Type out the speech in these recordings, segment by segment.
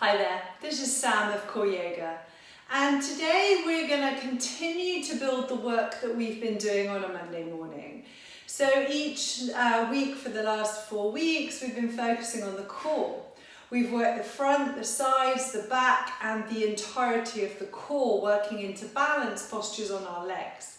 Hi there, this is Sam of Core Yoga, and today we're going to continue to build the work that we've been doing on a Monday morning. So each week for the last 4 weeks we've been focusing on the core. We've worked the front, the sides, the back and the entirety of the core, working into balance postures on our legs.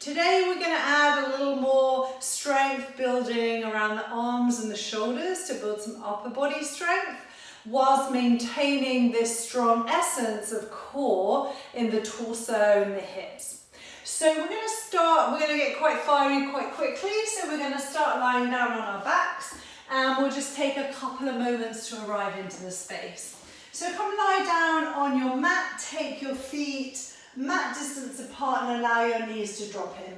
Today we're going to add a little more strength building around the arms and the shoulders to build some upper body strength, whilst maintaining this strong essence of core in the torso and the hips. So we're going to get quite fiery quite quickly, so we're going to start lying down on our backs and we'll just take a couple of moments to arrive into the space. So come lie down on your mat, take your feet mat distance apart and allow your knees to drop in.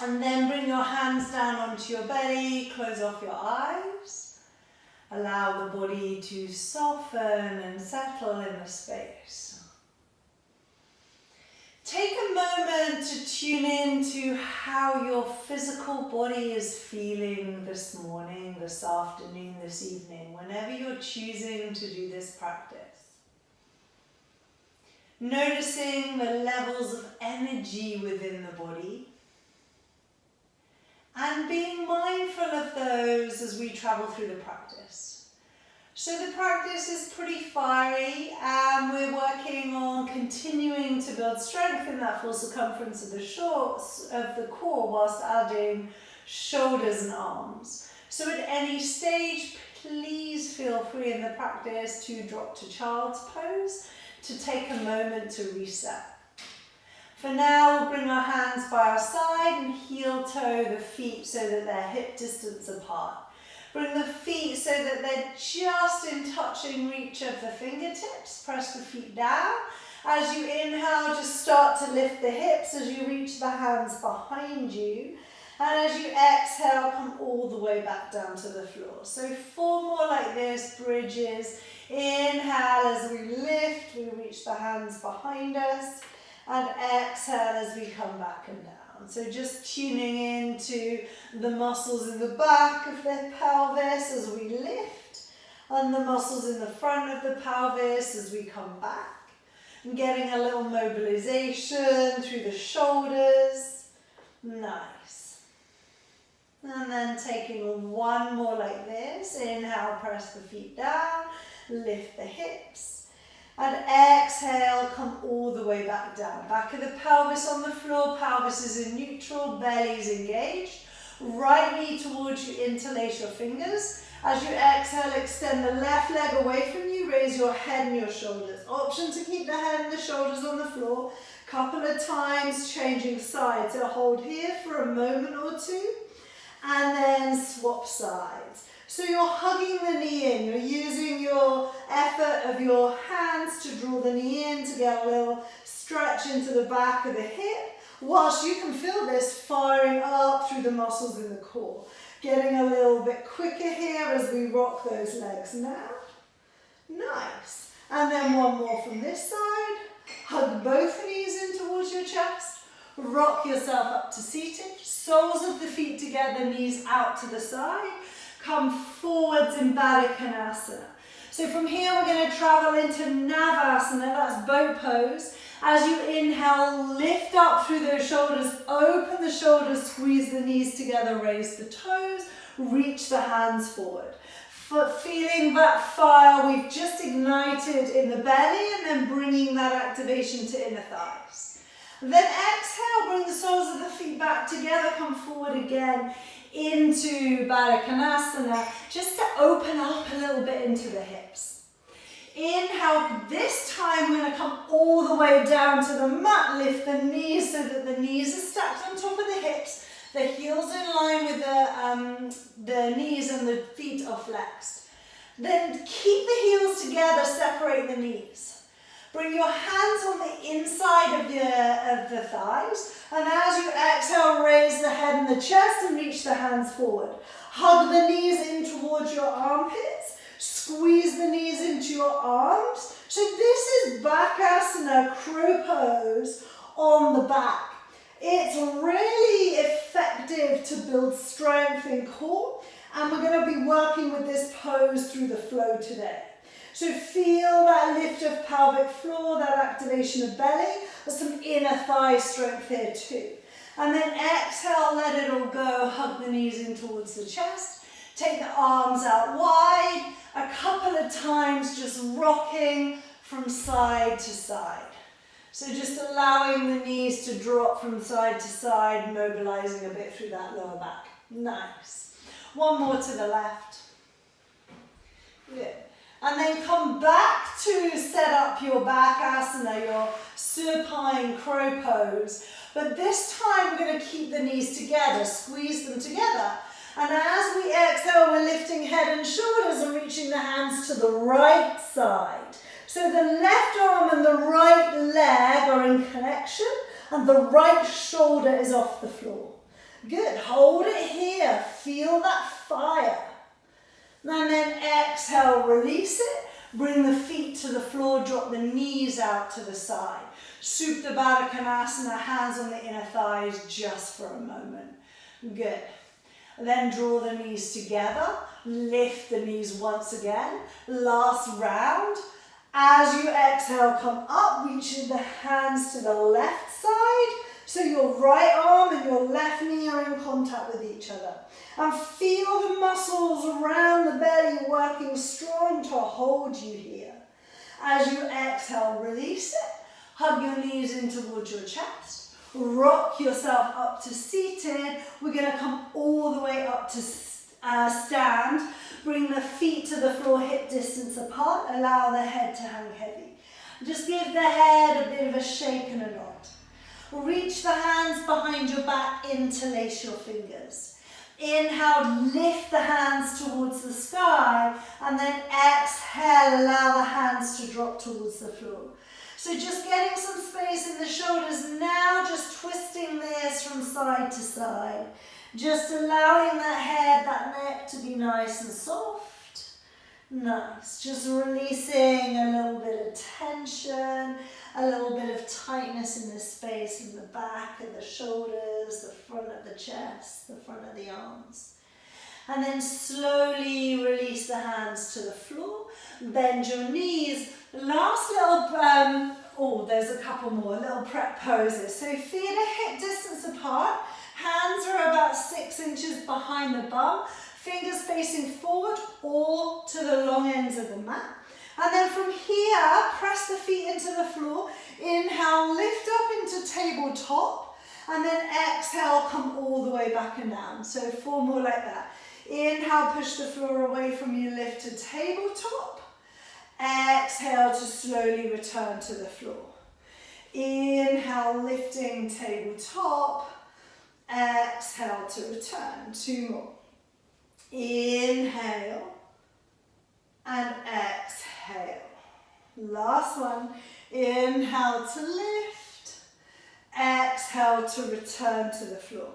And then bring your hands down onto your belly, close off your eyes. Allow the body to soften and settle in the space. Take a moment to tune in to how your physical body is feeling this morning, this afternoon, this evening, whenever you're choosing to do this practice. Noticing the levels of energy within the body, and being mindful of those as we travel through the practice. So the practice is pretty fiery and we're working on continuing to build strength in that full circumference of the core whilst adding shoulders and arms. So at any stage, please feel free in the practice to drop to child's pose, to take a moment to reset. For now, we'll bring our hands by our side and heel toe the feet so that they're hip distance apart. Bring the feet so that they're just in touching reach of the fingertips. Press the feet down. As you inhale, just start to lift the hips as you reach the hands behind you. And as you exhale, come all the way back down to the floor. So 4 more like this, bridges. Inhale as we lift, we reach the hands behind us. And exhale as we come back and down. So just tuning into the muscles in the back of the pelvis as we lift, and the muscles in the front of the pelvis as we come back. And getting a little mobilization through the shoulders. Nice. And then taking 1 more like this. Inhale, press the feet down, lift the hips. And exhale, come all the way back down. Back of the pelvis on the floor, pelvis is in neutral, belly is engaged. Right knee towards you, interlace your fingers. As you exhale, extend the left leg away from you, raise your head and your shoulders. Option to keep the head and the shoulders on the floor. Couple of times, changing sides. So hold here for a moment or two, and then swap sides. So you're hugging the knee in, you're using your effort of your hands to draw the knee in to get a little stretch into the back of the hip, whilst you can feel this firing up through the muscles in the core. Getting a little bit quicker here as we rock those legs now. Nice. And then 1 more from this side. Hug both knees in towards your chest. Rock yourself up to seated. Soles of the feet together, knees out to the side. Come forwards in Baddha Konasana. So from here we're going to travel into Navasana, that's boat pose. As you inhale, lift up through those shoulders, open the shoulders, squeeze the knees together, raise the toes, reach the hands forward. Feeling that fire we've just ignited in the belly and then bringing that activation to inner thighs. Then exhale, bring the soles of the feet back together, come forward again into Baddha Konasana, just to open up a little bit into the hips. Inhale, this time we're going to come all the way down to the mat, lift the knees so that the knees are stacked on top of the hips, the heels in line with the knees and the feet are flexed. Then keep the heels together, separate the knees. Bring your hands on the inside of the thighs, and as you exhale, raise the head and the chest and reach the hands forward. Hug the knees in towards your armpits, squeeze the knees into your arms. So this is Bakasana, crow pose on the back. It's really effective to build strength in core, and we're going to be working with this pose through the flow today. So feel that lift of pelvic floor, that activation of belly. There's some inner thigh strength here too. And then exhale, let it all go. Hug the knees in towards the chest. Take the arms out wide. A couple of times just rocking from side to side. So just allowing the knees to drop from side to side, mobilizing a bit through that lower back. Nice. One more to the left. Good. And then come back to set up your back asana, your supine crow pose. But this time we're going to keep the knees together, squeeze them together. And as we exhale, we're lifting head and shoulders and reaching the hands to the right side. So the left arm and the right leg are in connection and the right shoulder is off the floor. Good, hold it here, feel that fire. And then exhale, release it. Bring the feet to the floor, drop the knees out to the side. Supta Baddha Konasana, hands on the inner thighs just for a moment. Good. Then draw the knees together. Lift the knees once again. Last round. As you exhale, come up, reaching the hands to the left side. So your right arm and your left knee are in contact with each other. And feel the muscles around the belly working strong to hold you here. As you exhale, release it. Hug your knees in towards your chest. Rock yourself up to seated. We're going to come all the way up to stand. Bring the feet to the floor, hip distance apart. Allow the head to hang heavy. Just give the head a bit of a shake and a nod. Reach the hands behind your back, interlace your fingers. Inhale, lift the hands towards the sky, and then exhale, allow the hands to drop towards the floor. So just getting some space in the shoulders now, just twisting this from side to side. Just allowing that head, that neck to be nice and soft. Nice, just releasing a little bit of tension, a little bit of tightness in the space in the back of the shoulders, the front of the chest, the front of the arms. And then slowly release the hands to the floor, bend your knees. Last little, there's a couple more, little prep poses. So feet are hip distance apart, hands are about 6 inches behind the bum, fingers facing forward or to the long ends of the mat. And then from here, press the feet into the floor. Inhale, lift up into tabletop. And then exhale, come all the way back and down. So 4 more like that. Inhale, push the floor away from you, lift to tabletop. Exhale to slowly return to the floor. Inhale, lifting tabletop. Exhale to return. 2 more. Inhale and exhale. Last one. Inhale to lift. Exhale to return to the floor.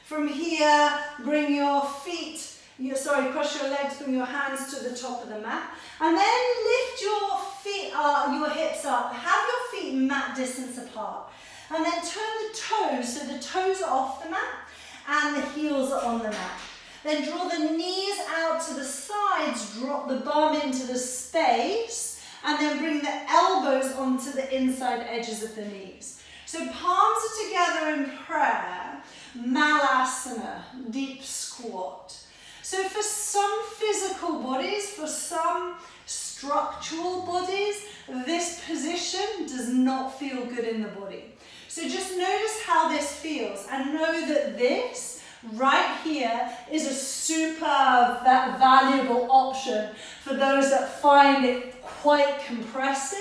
From here, bring your feet, cross your legs, bring your hands to the top of the mat. And then lift your feet up, your hips up. Have your feet mat distance apart. And then turn the toes, so the toes are off the mat and the heels are on the mat. Then draw the knees out to the sides, drop the bum into the space, and then bring the elbows onto the inside edges of the knees. So palms are together in prayer, Malasana, deep squat. So for some physical bodies, for some structural bodies, this position does not feel good in the body. So just notice how this feels and know that this right here is a super valuable option for those that find it quite compressive.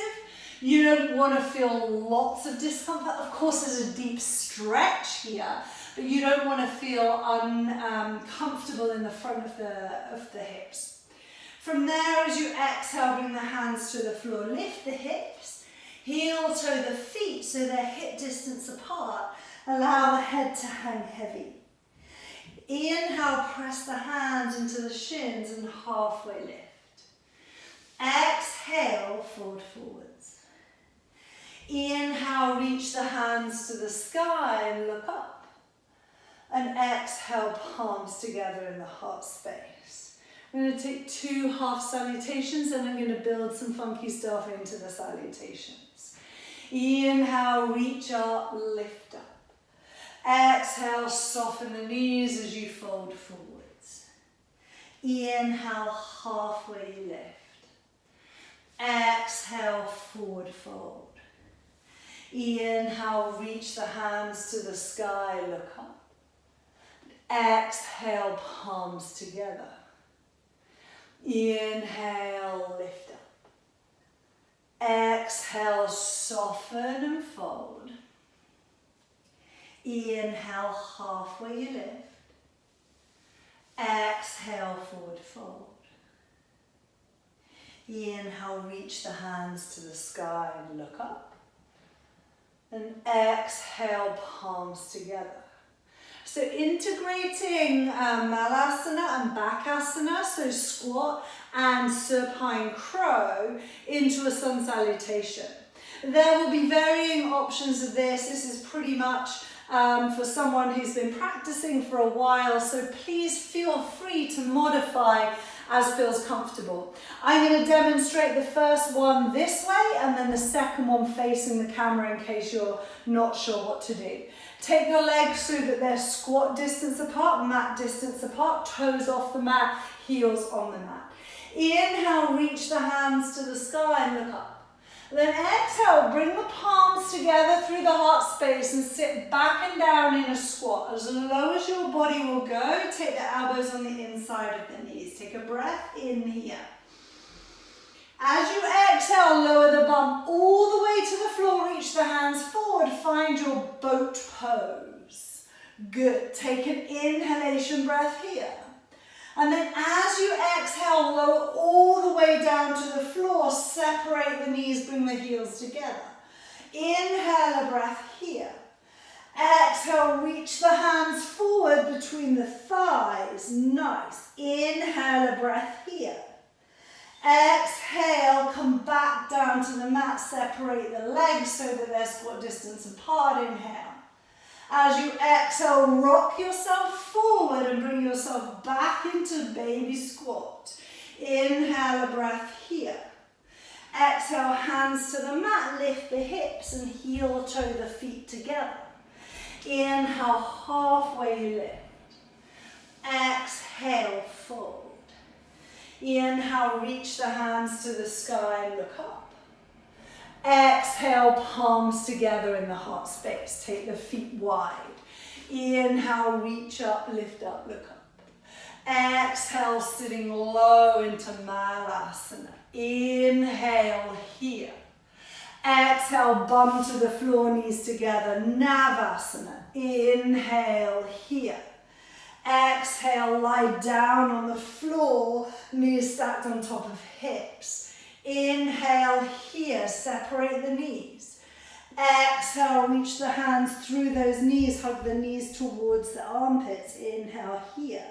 You don't want to feel lots of discomfort. Of course, there's a deep stretch here, but you don't want to feel uncomfortable in the front of the hips. From there, as you exhale, bring the hands to the floor. Lift the hips, heel toe the feet so they're hip distance apart. Allow the head to hang heavy. Inhale, press the hands into the shins and halfway lift. Exhale, fold forwards. Inhale, reach the hands to the sky and look up. And exhale, palms together in the heart space. I'm going to take 2 half salutations and I'm going to build some funky stuff into the salutations. Inhale, reach up, lift up. Exhale, soften the knees as you fold forwards. Inhale, halfway lift. Exhale, forward fold. Inhale, reach the hands to the sky, look up. Exhale, palms together. Inhale, lift up. Exhale, soften and fold. Inhale, halfway you lift. Exhale, forward fold. Inhale, reach the hands to the sky and look up. And exhale, palms together. So integrating Malasana and Bakasana, so squat and supine crow, into a sun salutation. There will be varying options of this. This is pretty much for someone who's been practicing for a while, so please feel free to modify as feels comfortable. I'm going to demonstrate the first one this way and then the second one facing the camera in case you're not sure what to do. Take your legs so that they're squat distance apart, mat distance apart, toes off the mat, heels on the mat. Inhale, reach the hands to the sky and look up. Then exhale, bring the palms together through the heart space and sit back and down in a squat. As low as your body will go, take the elbows on the inside of the knees. Take a breath in here. As you exhale, lower the bum all the way to the floor, reach the hands forward, find your boat pose. Good, take an inhalation breath here. And then as you exhale, lower all the way down to the floor, separate the knees, bring the heels together. Inhale a breath here. Exhale, reach the hands forward between the thighs. Nice. Inhale a breath here. Exhale, come back down to the mat, separate the legs so that they're squat distance apart. Inhale. As you exhale, rock yourself forward and bring yourself back into baby squat. Inhale a breath here. Exhale, hands to the mat, lift the hips and heel toe the feet together. Inhale, halfway lift. Exhale, fold. Inhale, reach the hands to the sky and look up. Exhale, palms together in the heart space. Take the feet wide. Inhale, reach up, look up. Exhale, sitting low into Malasana. Inhale here. Exhale, bum to the floor, knees together. Navasana. Inhale here. Exhale, lie down on the floor, knees stacked on top of hips. Inhale here, separate the knees. Exhale, reach the hands through those knees, hug the knees towards the armpits. Inhale here.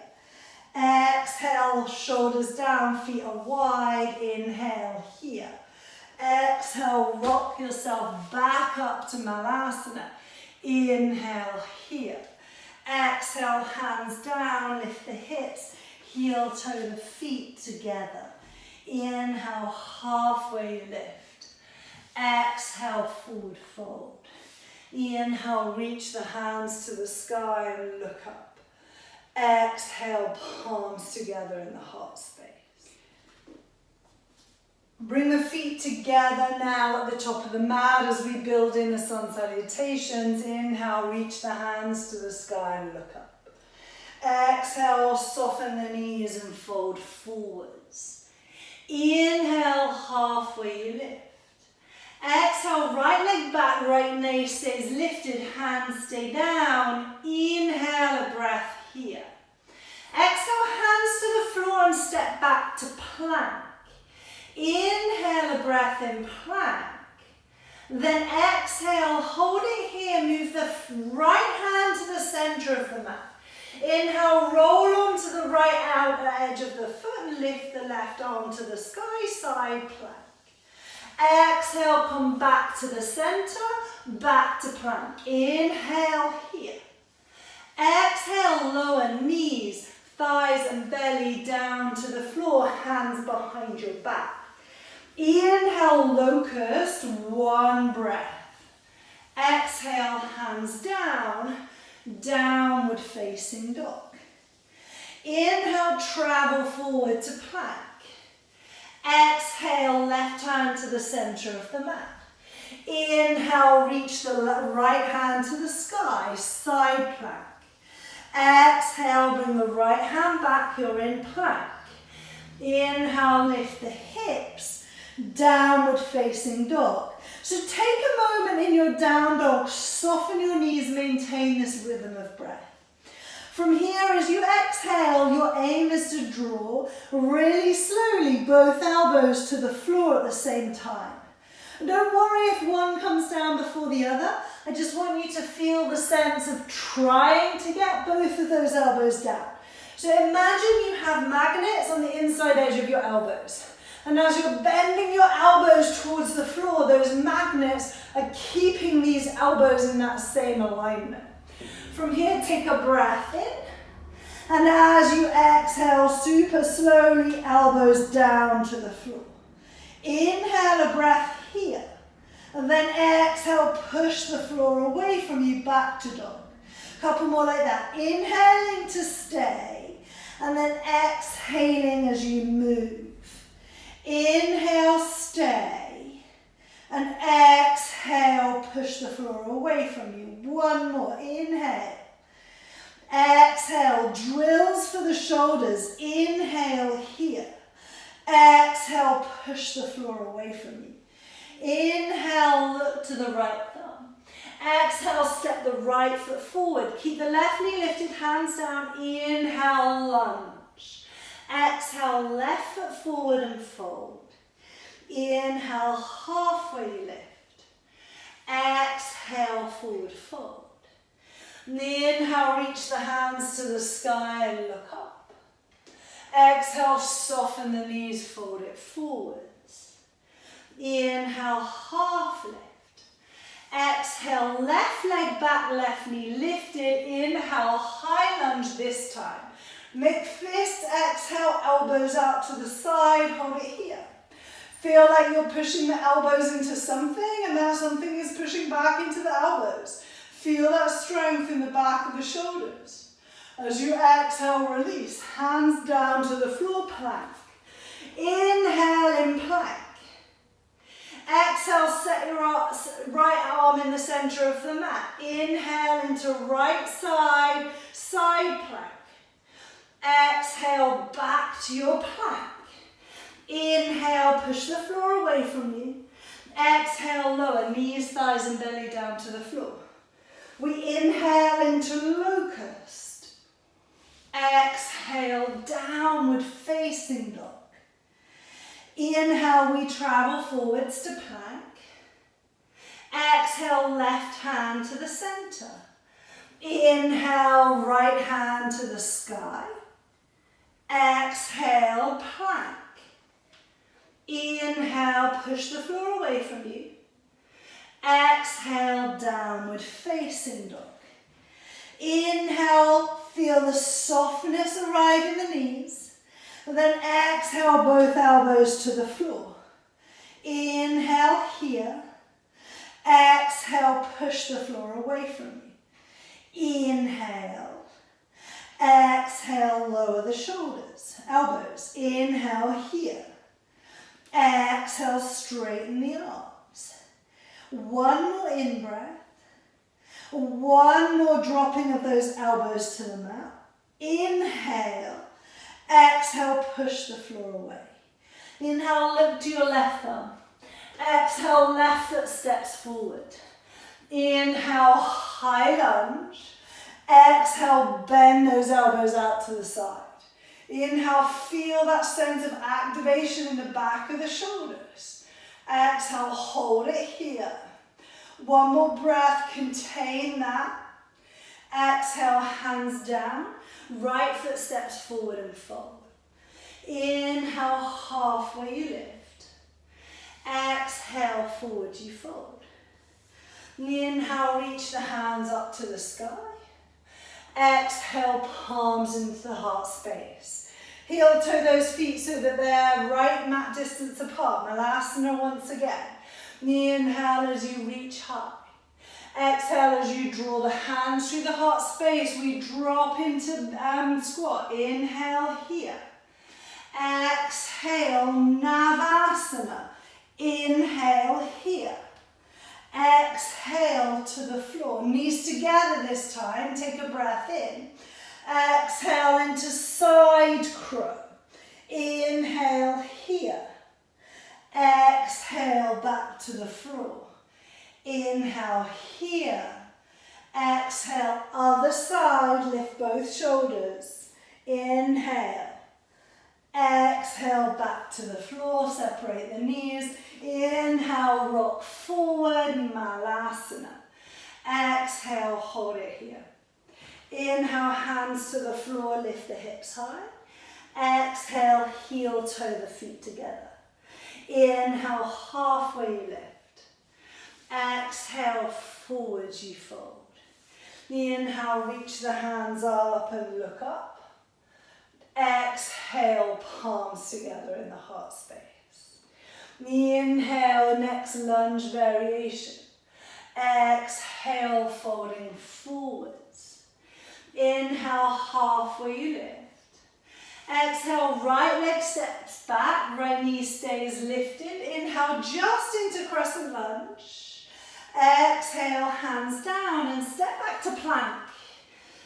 Exhale, shoulders down, feet are wide. Inhale here. Exhale, rock yourself back up to Malasana. Inhale here. Exhale, hands down, lift the hips, heel toe the feet together. Inhale, halfway lift. Exhale, forward fold. Inhale, reach the hands to the sky and look up. Exhale, palms together in the heart space. Bring the feet together now at the top of the mat as we build in the sun salutations. Inhale, reach the hands to the sky and look up. Exhale, soften the knees and fold forwards. Inhale, halfway you lift. Exhale, right leg back, right knee stays lifted, hands stay down. Inhale, a breath here. Exhale, hands to the floor and step back to plank. Inhale, a breath in plank. Then exhale, hold it here, move the right hand to the center of the mat. Inhale, roll onto the right outer edge of the foot and lift the left arm to the sky, side plank. Exhale, come back to the center, back to plank. Inhale here. Exhale, lower knees, thighs and belly down to the floor, hands behind your back. Inhale, locust, one breath. Exhale, hands down, downward facing dog. Inhale, travel forward to plank. Exhale, left hand to the center of the mat. Inhale, reach the right hand to the sky, side plank. Exhale, bring the right hand back, you're in plank. Inhale, lift the hips, downward facing dog. So take a moment in your down dog, soften your knees, maintain this rhythm of breath. From here, as you exhale, your aim is to draw really slowly both elbows to the floor at the same time. Don't worry if one comes down before the other. I just want you to feel the sense of trying to get both of those elbows down. So imagine you have magnets on the inside edge of your elbows. And as you're bending your elbows towards the floor, those magnets are keeping these elbows in that same alignment. From here, take a breath in. And as you exhale, super slowly, elbows down to the floor. Inhale a breath here. And then exhale, push the floor away from you, back to dog. Couple more like that. Inhaling to stay. And then exhaling as you move. Inhale, stay. And exhale, push the floor away from you. One more. Inhale. Exhale, drills for the shoulders. Inhale here. Exhale, push the floor away from you. Inhale, look to the right thumb. Exhale, step the right foot forward. Keep the left knee lifted, hands down. Inhale, lunge. Exhale, left foot forward and fold. Inhale, halfway lift. Exhale, forward fold. Inhale, reach the hands to the sky and look up. Exhale, soften the knees, fold it forwards. Inhale, half lift. Exhale, left leg back, left knee lifted. Inhale, high lunge this time. Make fist, exhale, elbows out to the side, hold it here. Feel like you're pushing the elbows into something and that something is pushing back into the elbows. Feel that strength in the back of the shoulders. As you exhale, release, hands down to the floor, plank. Inhale in plank. Exhale, set your right arm in the center of the mat. Inhale into right side, side plank. Exhale, back to your plank. Inhale, push the floor away from you. Exhale, lower, knees, thighs and belly down to the floor. We inhale into locust. Exhale, downward facing dog. Inhale, we travel forwards to plank. Exhale, left hand to the center. Inhale, right hand to the sky. Exhale, plank. Inhale, push the floor away from you. Exhale, downward facing dog. Inhale, feel the softness arrive in the knees. Then exhale, both elbows to the floor. Inhale here. Exhale, push the floor away from you. Inhale. Exhale, lower the shoulders, elbows. Inhale here. Exhale, straighten the arms. One more in-breath. One more dropping of those elbows to the mat. Inhale. Exhale, push the floor away. Inhale, look to your left thumb. Exhale, left foot steps forward. Inhale, high lunge. Exhale, bend those elbows out to the side. Inhale, feel that sense of activation in the back of the shoulders. Exhale, hold it here. One more breath, contain that. Exhale, hands down. Right foot steps forward and fold. Inhale, halfway you lift. Exhale, forward you fold. Inhale, reach the hands up to the sky. Exhale, palms into the heart space. Heel toe those feet so that they're right mat distance apart. Malasana once again. Inhale as you reach high. Exhale as you draw the hands through the heart space. We drop into squat. Inhale here. Exhale, Navasana. Inhale here. Exhale to the floor. Knees together this time. Take a breath in. Exhale into side crow. Inhale here. Exhale back to the floor. Inhale here. Exhale, other side. Lift both shoulders. Inhale. Exhale back to the floor. Separate the knees. Inhale, rock forward, Malasana. Exhale, hold it here. Inhale, hands to the floor, lift the hips high. Exhale, heel toe the feet together. Inhale, halfway you lift. Exhale, forwards you fold. Inhale, reach the hands up and look up. Exhale, palms together in the heart space. Inhale, next lunge variation. Exhale, folding forwards. Inhale, halfway you lift. Exhale, right leg steps back, right knee stays lifted. Inhale, just into crescent lunge. Exhale, hands down and step back to plank.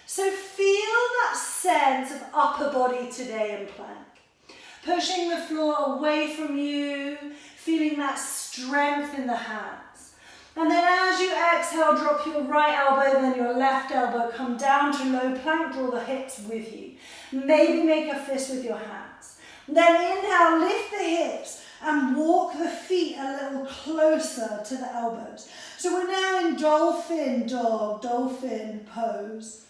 So feel that sense of upper body today in plank. Pushing the floor away from you, feeling that strength in the hands. And then as you exhale, drop your right elbow, then your left elbow, come down to low plank, draw the hips with you. Maybe make a fist with your hands. Then inhale, lift the hips and walk the feet a little closer to the elbows. So we're now in dolphin dog, dolphin pose.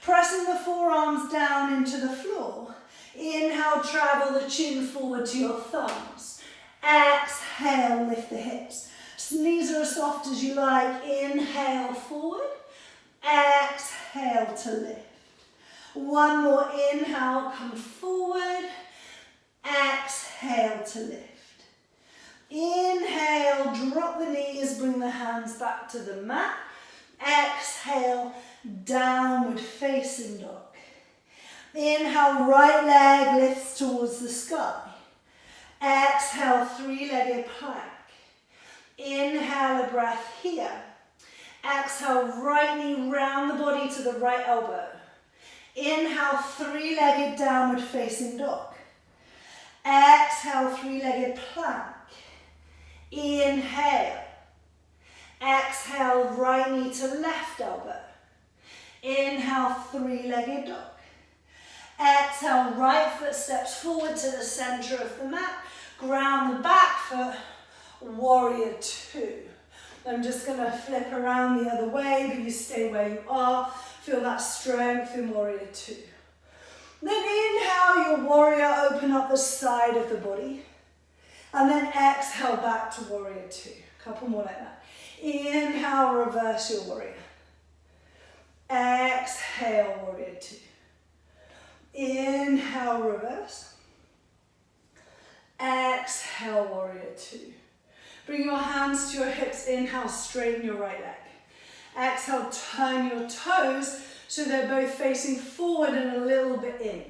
Pressing the forearms down into the floor. Inhale, travel the chin forward to your thumbs. Exhale, lift the hips. Knees are as soft as you like. Inhale, forward. Exhale to lift. One more inhale, come forward. Exhale to lift. Inhale, drop the knees, bring the hands back to the mat. Exhale, downward facing dog. Inhale, right leg lifts towards the sky. Exhale, three-legged plank. Inhale, a breath here. Exhale, right knee round the body to the right elbow. Inhale, three-legged downward facing dog. Exhale, three-legged plank. Inhale. Exhale, right knee to left elbow. Inhale, three-legged dog. Exhale, right foot steps forward to the center of the mat. Ground the back foot, warrior two. I'm just going to flip around the other way, but you stay where you are. Feel that strength in warrior two. Then inhale, your warrior, open up the side of the body. And then exhale back to warrior two. Couple more like that. Inhale, reverse your warrior. Exhale, warrior two. Inhale, reverse. Exhale, warrior two. Bring your hands to your hips. Inhale, straighten your right leg. Exhale, turn your toes so they're both facing forward and a little bit in.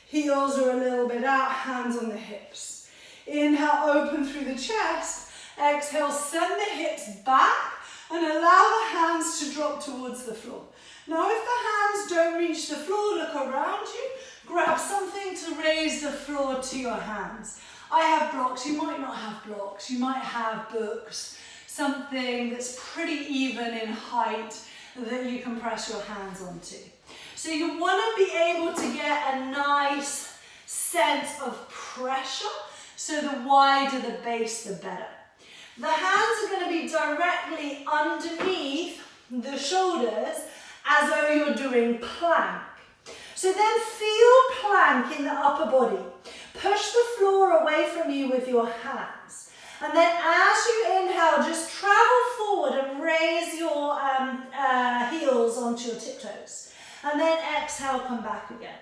Heels are a little bit out, hands on the hips. Inhale, open through the chest. Exhale, send the hips back and allow the hands to drop towards the floor. Now, if the hands don't reach the floor, look around you. Grab something to raise the floor to your hands. I have blocks. You might not have blocks. You might have books. Something that's pretty even in height that you can press your hands onto. So you want to be able to get a nice sense of pressure. So the wider the base, the better. The hands are going to be directly underneath the shoulders as though you're doing plank. So then feel plank in the upper body. Push the floor away from you with your hands. And then as you inhale, just travel forward and raise your heels onto your tiptoes. And then exhale, come back again.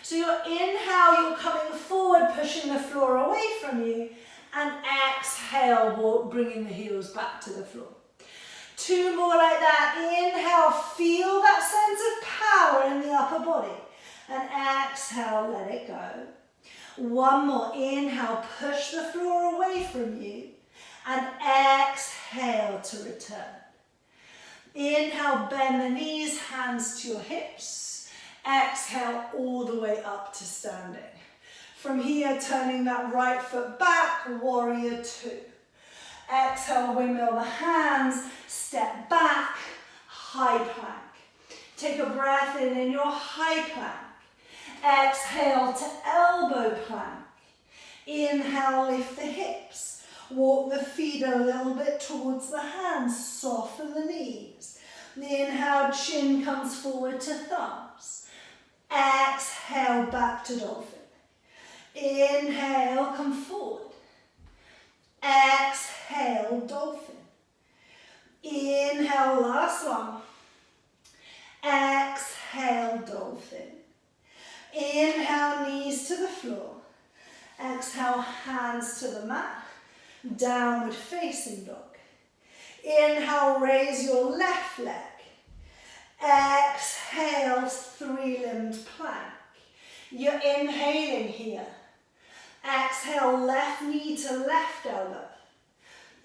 So your inhale, you're coming forward, pushing the floor away from you, and exhale, bringing the heels back to the floor. 2 more like that. Inhale, feel that sense of power in the upper body. And exhale, let it go. 1 more. Inhale, push the floor away from you. And exhale to return. Inhale, bend the knees, hands to your hips. Exhale, all the way up to standing. From here, turning that right foot back, warrior 2. Exhale, windmill the hands, step back, high plank. Take a breath in your high plank. Exhale to elbow plank. Inhale, lift the hips. Walk the feet a little bit towards the hands, soften the knees. Inhale, chin comes forward to thumbs. Exhale, back to dolphin. Inhale, come forward. Exhale, dolphin. Inhale, last one. Exhale, dolphin. Inhale, knees to the floor. Exhale, hands to the mat. Downward facing dog. Inhale, raise your left leg. Exhale, 3-limbed plank. You're inhaling here. Exhale, left knee to left elbow.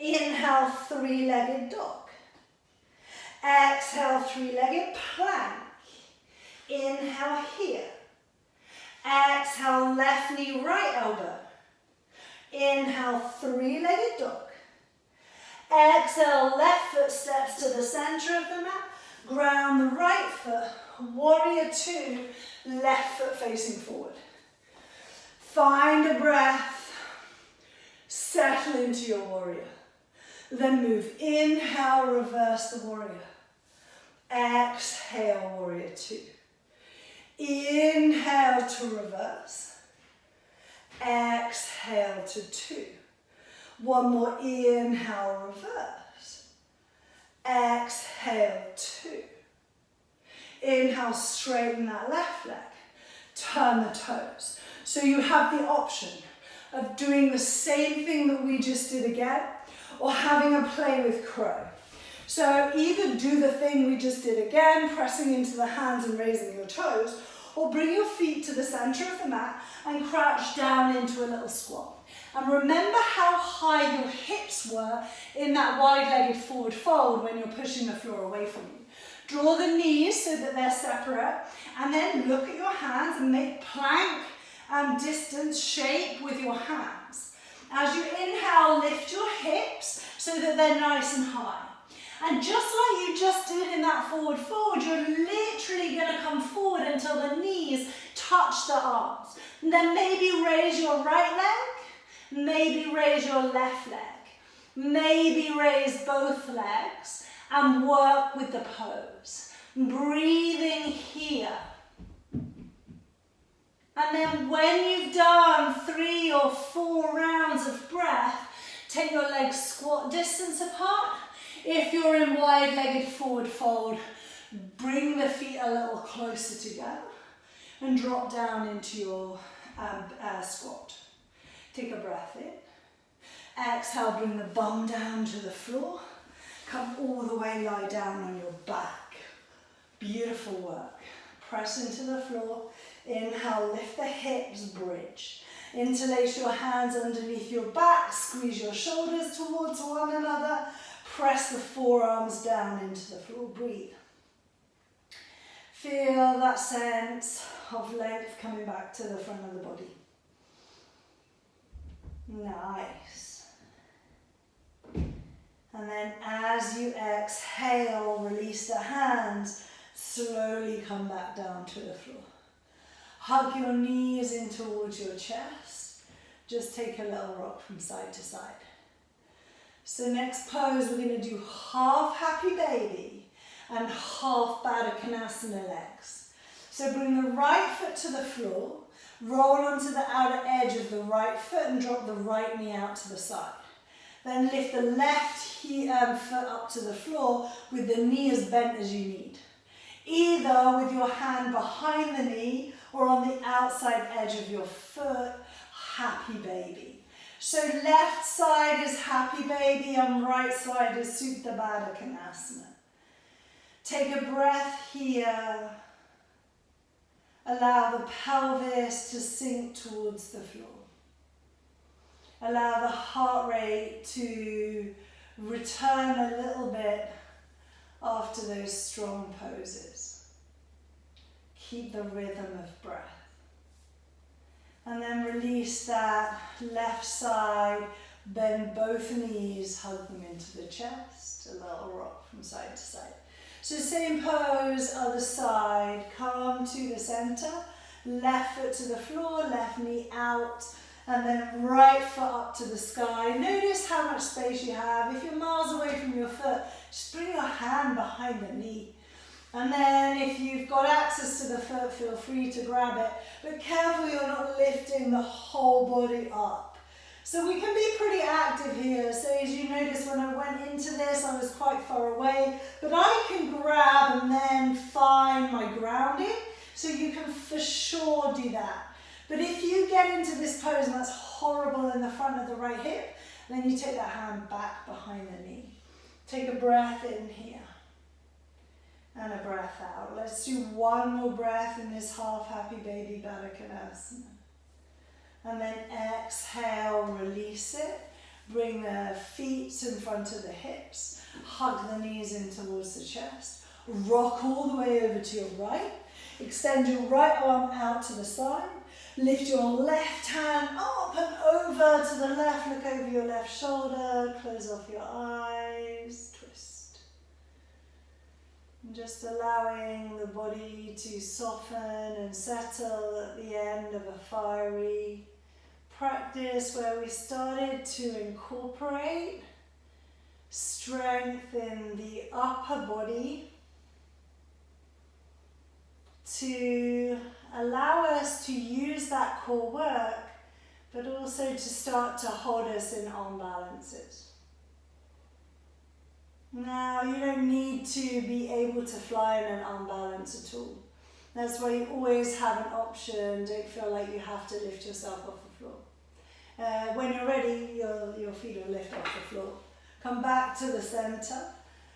Inhale, 3-legged dog. Exhale, 3-legged plank. Inhale here. Exhale, left knee, right elbow. Inhale, 3-legged dog. Exhale, left foot steps to the center of the mat. Ground the right foot. Warrior 2, left foot facing forward. Find a breath. Settle into your warrior. Then move. Inhale, reverse the warrior. Exhale, warrior 2. Inhale to reverse. Exhale to 2. 1 more. Inhale, reverse. Exhale, 2. Inhale, straighten that left leg. Turn the toes. So you have the option of doing the same thing that we just did again, or having a play with crow. So either do the thing we just did again, pressing into the hands and raising your toes, or bring your feet to the center of the mat and crouch down into a little squat. And remember how high your hips were in that wide-legged forward fold when you're pushing the floor away from you. Draw the knees so that they're separate, and then look at your hands and make plank distance shape with your hands. As you inhale, lift your hips so that they're nice and high. And just like you just did in that forward fold, you're literally going to come forward until the knees touch the arms. And then maybe raise your right leg, maybe raise your left leg, maybe raise both legs and work with the pose. Breathing here. And then when you've done 3 or 4 rounds of breath, take your legs squat distance apart. If you're in wide-legged forward fold, bring the feet a little closer together and drop down into your squat. Take a breath in. Exhale, bring the bum down to the floor. Come all the way, lie down on your back. Beautiful work. Press into the floor. Inhale, lift the hips, bridge. Interlace your hands underneath your back. Squeeze your shoulders towards one another. Press the forearms down into the floor. Breathe. Feel that sense of length coming back to the front of the body. Nice. And then as you exhale, release the hands. Slowly come back down to the floor. Hug your knees in towards your chest. Just take a little rock from side to side. So next pose, we're going to do half happy baby and half Baddha Konasana legs. So bring the right foot to the floor, roll onto the outer edge of the right foot and drop the right knee out to the side. Then lift the left foot up to the floor with the knee as bent as you need. either with your hand behind the knee or on the outside edge of your foot, happy baby. So left side is happy baby and right side is Supta Baddha Konasana. Take a breath here. Allow the pelvis to sink towards the floor. Allow the heart rate to return a little bit after those strong poses. Keep the rhythm of breath. And then release that left side, bend both knees, hug them into the chest, a little rock from side to side. So same pose, other side, come to the center, left foot to the floor, left knee out, and then right foot up to the sky. Notice how much space you have. If you're miles away from your foot, just bring your hand behind the knee. And then if you've got access to the foot, feel free to grab it. But careful you're not lifting the whole body up. So we can be pretty active here. So as you notice, when I went into this, I was quite far away. But I can grab and then find my grounding. So you can for sure do that. But if you get into this pose and that's horrible in the front of the right hip, then you take that hand back behind the knee. Take a breath in here. And a breath out. Let's do one more breath in this half happy baby Baddha Konasana. And then exhale, release it. Bring the feet in front of the hips. Hug the knees in towards the chest. Rock all the way over to your right. Extend your right arm out to the side. Lift your left hand up and over to the left. Look over your left shoulder. Close off your eyes. Just allowing the body to soften and settle at the end of a fiery practice where we started to incorporate strength in the upper body to allow us to use that core work, but also to start to hold us in arm balances. Now, you don't need to be able to fly in an arm balance at all. That's why you always have an option. Don't feel like you have to lift yourself off the floor. When you're ready, your feet will lift off the floor. Come back to the center.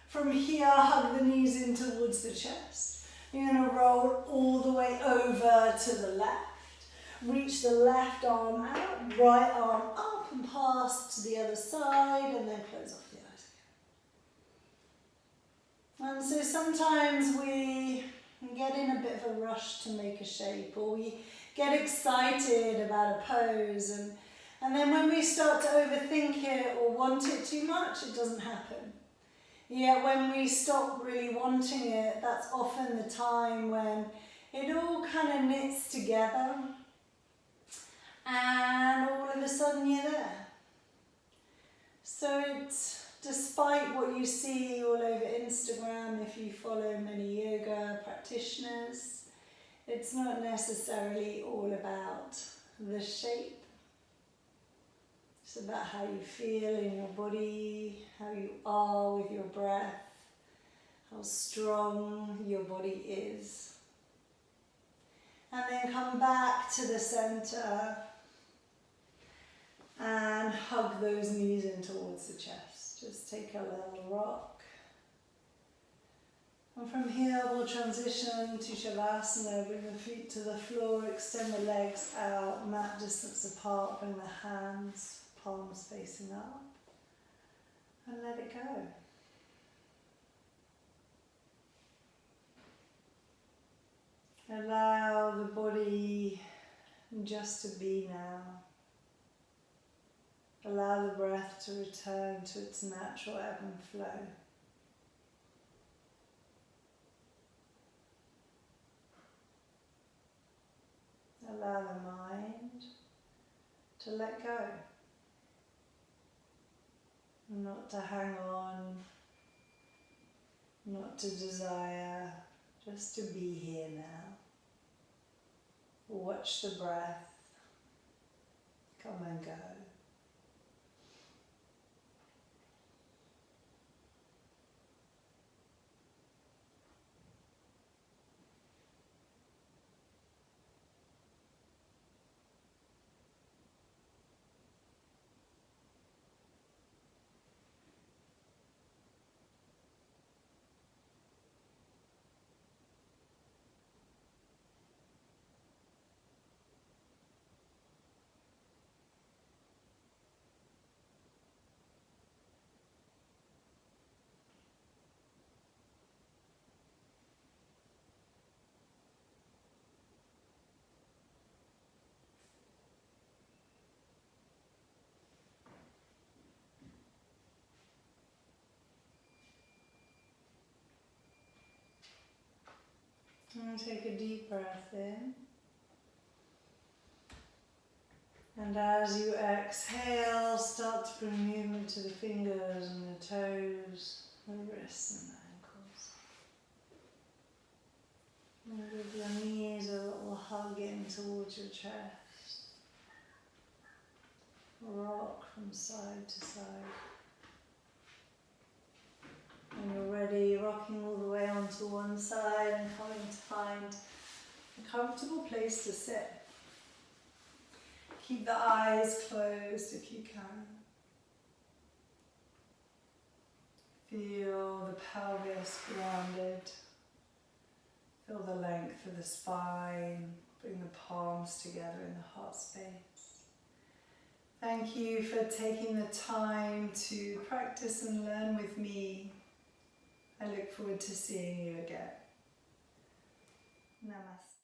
From here, hug the knees in towards the chest. You're going to roll all the way over to the left. Reach the left arm out, right arm up and past to the other side, and then close off the eyes again. And so sometimes we get in a bit of a rush to make a shape, or we get excited about a pose, and then when we start to overthink it or want it too much, it doesn't happen. Yet when we stop really wanting it, that's often the time when it all kind of knits together and all of a sudden you're there. So it's, despite what you see all over Instagram, if you follow many yoga practitioners, it's not necessarily all about the shape. It's about how you feel in your body, how you are with your breath, how strong your body is. And then come back to the center and hug those knees in towards the chest. Just take a little rock. And from here we'll transition to Shavasana. Bring the feet to the floor, extend the legs out, mat distance apart, bring the hands, palms facing up, and let it go. Allow the body just to be now. Allow the breath to return to its natural ebb and flow. Allow the mind to let go. Not to hang on, not to desire, just to be here now. Watch the breath come and go. And take a deep breath in. And as you exhale, start to bring movement to the fingers and the toes, the wrists and the ankles. And give your knees a little hug in towards your chest. Rock from side to side. When you're ready, rocking all the way onto one side and coming to find a comfortable place to sit. Keep the eyes closed if you can. Feel the pelvis grounded. Feel the length of the spine. Bring the palms together in the heart space. Thank you for taking the time to practice and learn with me. I look forward to seeing you again. Namaste.